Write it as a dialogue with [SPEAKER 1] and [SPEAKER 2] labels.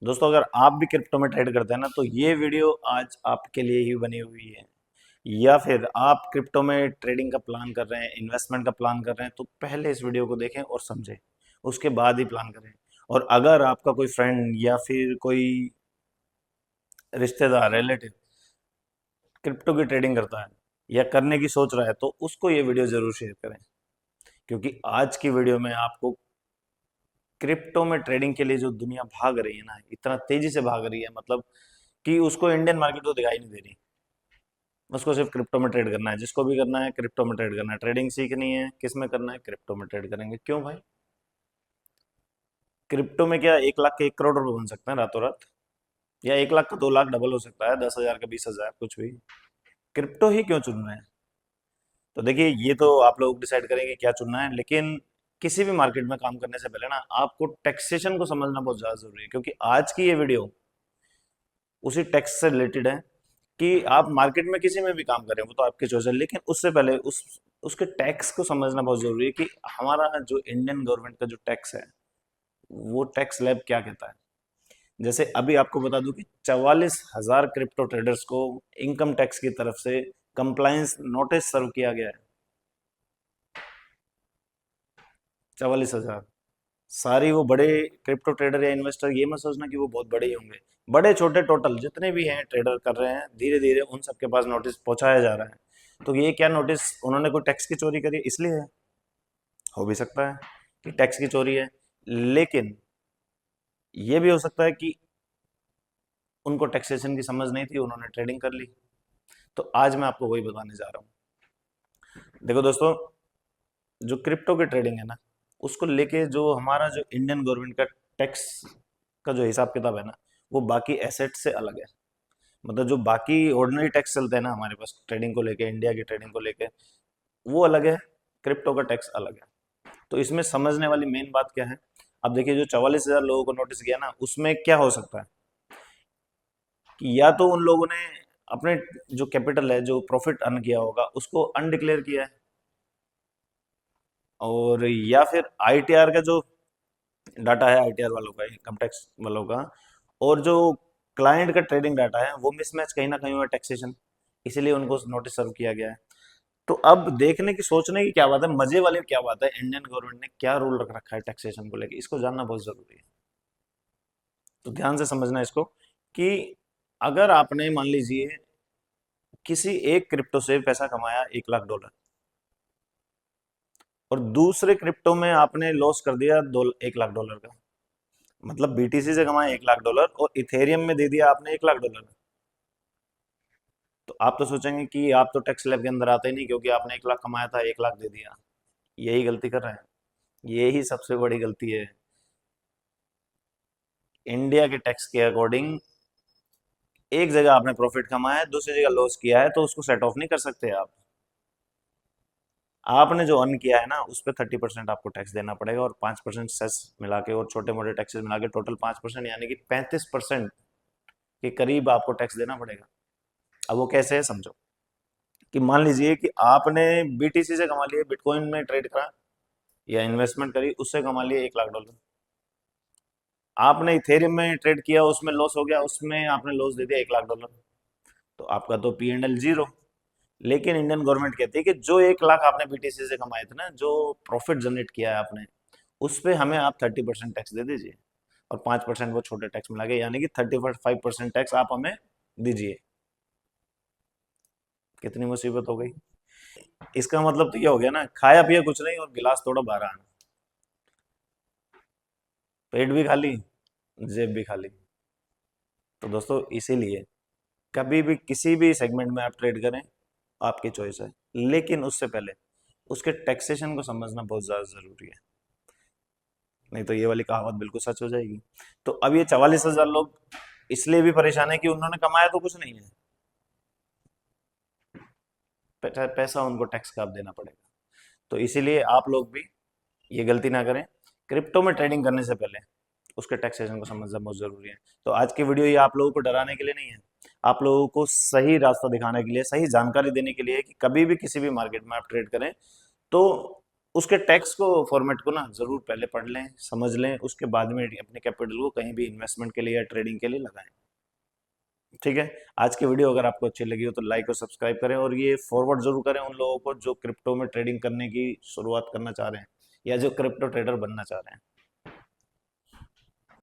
[SPEAKER 1] दोस्तों अगर आप भी क्रिप्टो में ट्रेड करते हैं ना, तो ये वीडियो आज आपके लिए ही बनी हुई है। या फिर आप क्रिप्टो में ट्रेडिंग का प्लान कर रहे हैं, इन्वेस्टमेंट का प्लान कर रहे हैं, तो पहले इस वीडियो को देखें और समझें, उसके बाद ही प्लान करें। और अगर आपका कोई फ्रेंड या फिर कोई रिश्तेदार रिलेटिव क्रिप्टो की ट्रेडिंग करता है या करने की सोच रहा है, तो उसको ये वीडियो जरूर शेयर करें। क्योंकि आज की वीडियो में आपको क्रिप्टो में ट्रेडिंग के लिए जो दुनिया भाग रही है ना, इतना तेजी से भाग रही है, मतलब कि उसको इंडियन मार्केट तो दिखाई नहीं दे रही। उसको सिर्फ क्रिप्टो में ट्रेड करना है, जिसको भी करना है क्रिप्टो में ट्रेड करना है, ट्रेडिंग सीखनी है किस में करना है, क्रिप्टो में ट्रेड करेंगे। क्यों भाई? क्रिप्टो में क्या 1 लाख के 1 करोड़ रुपए बन सकते हैं रातों रात? या 1 लाख का 2 लाख डबल हो सकता है, 10,000 का 20,000, कुछ भी। क्रिप्टो ही क्यों चुन रहे हैं? तो देखिए, ये तो आप लोग डिसाइड करेंगे क्या चुनना है, लेकिन किसी भी मार्केट में काम करने से पहले ना आपको टैक्सेशन को समझना बहुत ज्यादा जरूरी है। क्योंकि आज की ये वीडियो उसी टैक्स से रिलेटेड है कि आप मार्केट में किसी में भी काम करें, वो तो आपकी चॉइस है, लेकिन उससे पहले उसके टैक्स को समझना बहुत जरूरी है कि हमारा जो इंडियन गवर्नमेंट का जो टैक्स है, वो टैक्स स्लैब क्या कहता है। जैसे अभी आपको बता दूं कि 44,000 क्रिप्टो ट्रेडर्स को इनकम टैक्स की तरफ से कंप्लायंस नोटिस सर्व किया गया है। 44,000। सारी वो बड़े क्रिप्टो ट्रेडर या इन्वेस्टर ये मत सोचना कि वो बहुत बड़े ही होंगे। बड़े छोटे टोटल जितने भी हैं ट्रेडर कर रहे हैं, धीरे धीरे उन सबके पास नोटिस पहुंचाया जा रहा है। तो ये क्या नोटिस, उन्होंने कोई टैक्स की चोरी करी है इसलिए है? हो भी सकता है कि टैक्स की चोरी है, लेकिन ये भी हो सकता है कि उनको टैक्सेशन की समझ नहीं थी, उन्होंने ट्रेडिंग कर ली। तो आज मैं आपको वही बताने जा रहा हूँ। देखो दोस्तों, जो क्रिप्टो की ट्रेडिंग है ना, उसको लेके जो हमारा जो इंडियन गवर्नमेंट का टैक्स का जो हिसाब किताब है ना, वो बाकी एसेट से अलग है। मतलब जो बाकी ऑर्डिनरी टैक्स चलते हैं ना हमारे पास ट्रेडिंग को लेके, इंडिया की ट्रेडिंग को लेके, वो अलग है, क्रिप्टो का टैक्स अलग है। तो इसमें समझने वाली मेन बात क्या है? अब देखिए, जो 44,000 लोगों को नोटिस किया ना, उसमें क्या हो सकता है कि या तो उन लोगों ने अपने जो कैपिटल है, जो प्रॉफिट अर्न किया होगा, उसको अनडिक्लेयर किया है, और या फिर आईटीआर का जो डाटा है, आईटीआर वालों का, इनकम टैक्स वालों का, और जो क्लाइंट का ट्रेडिंग डाटा है, वो मिसमैच कहीं ना कहीं हुआ टैक्सेशन, इसीलिए उनको नोटिस सर्व किया गया है। तो अब देखने की, सोचने की क्या बात है, मजे वाली क्या बात है, इंडियन गवर्नमेंट ने क्या रूल रख रखा है टैक्सेशन को लेकर, इसको जानना बहुत जरूरी है। तो ध्यान से समझना इसको कि अगर आपने मान लीजिए किसी एक क्रिप्टो से पैसा कमाया, 1 लाख डॉलर, और दूसरे क्रिप्टो में आपने लॉस कर दिया 1 लाख डॉलर का, मतलब बीटीसी से कमाए 1 लाख डॉलर और इथेरियम में दे दिया आपने 1 लाख डॉलर, तो आप तो सोचेंगे कि आप तो टैक्स स्लैब के अंदर आते ही नहीं, क्योंकि आपने 1 लाख कमाया था, 1 लाख दे दिया। यही गलती कर रहे हैं, यही सबसे बड़ी गलती है। इंडिया के टैक्स के अकॉर्डिंग एक जगह आपने प्रॉफिट कमाया है, दूसरी जगह लॉस किया है, तो उसको सेट ऑफ नहीं कर सकते आप। आपने जो अर्न किया है ना, उस पर 30% आपको टैक्स देना पड़ेगा, और 5% सेस मिला के और छोटे मोटे टैक्सेस मिला के टोटल 5%, यानी कि 35% के करीब आपको टैक्स देना पड़ेगा। अब वो कैसे है समझो, कि मान लीजिए कि आपने बीटीसी से कमा लिया, बिटकॉइन में ट्रेड करा या इन्वेस्टमेंट करी, उससे कमा लिया 1 लाख डॉलर। आपने इथेरियम में ट्रेड किया, उसमें लॉस हो गया, उसमें आपने लॉस दे दिया 1 लाख डॉलर, तो आपका तो पी एंड एल जीरो। लेकिन इंडियन गवर्नमेंट कहती है कि जो 1 लाख आपने बीटीसी से कमाए थे ना, जो प्रॉफिट जनरेट किया है आपने, उस पे हमें आप 30% टैक्स दे दीजिए, और 5% वो छोटे टैक्स मिला के, यानी कि 35% टैक्स आप हमें दीजिए। कितनी मुसीबत हो गई। इसका मतलब तो ये हो गया ना, खाया पिया कुछ नहीं और गिलास थोड़ा बाहर आना, पेट भी खाली, जेब भी खाली। तो दोस्तों इसीलिए कभी भी किसी भी सेगमेंट में आप ट्रेड करें, आपकी चॉइस है, लेकिन उससे पहले उसके टैक्सेशन को समझना बहुत ज्यादा जरूरी है। नहीं तो ये वाली कहावत बिल्कुल सच हो जाएगी। तो अब ये 44,000 लोग इसलिए भी परेशान है कि उन्होंने कमाया तो कुछ नहीं है, पैसा उनको टैक्स का अब देना पड़ेगा। तो इसीलिए आप लोग भी ये गलती ना करें, क्रिप्टो में ट्रेडिंग करने से पहले उसके टैक्सेशन को समझना बहुत जरूरी है। तो आज की वीडियो ये आप लोगों को डराने के लिए नहीं है, आप लोगों को सही रास्ता दिखाने के लिए, सही जानकारी देने के लिए है कि कभी भी किसी भी मार्केट में आप ट्रेड करें, तो उसके टैक्स को फॉर्मेट को ना जरूर पहले पढ़ लें, समझ लें, उसके बाद में अपने कैपिटल को कहीं भी इन्वेस्टमेंट के लिए या ट्रेडिंग के लिए लगाएं। ठीक है। आज की वीडियो अगर आपको अच्छी लगी हो तो लाइक और सब्सक्राइब करें, और ये फॉरवर्ड जरूर करें उन लोगों को जो क्रिप्टो में ट्रेडिंग करने की शुरुआत करना चाह रहे हैं या जो क्रिप्टो ट्रेडर बनना चाह रहे हैं।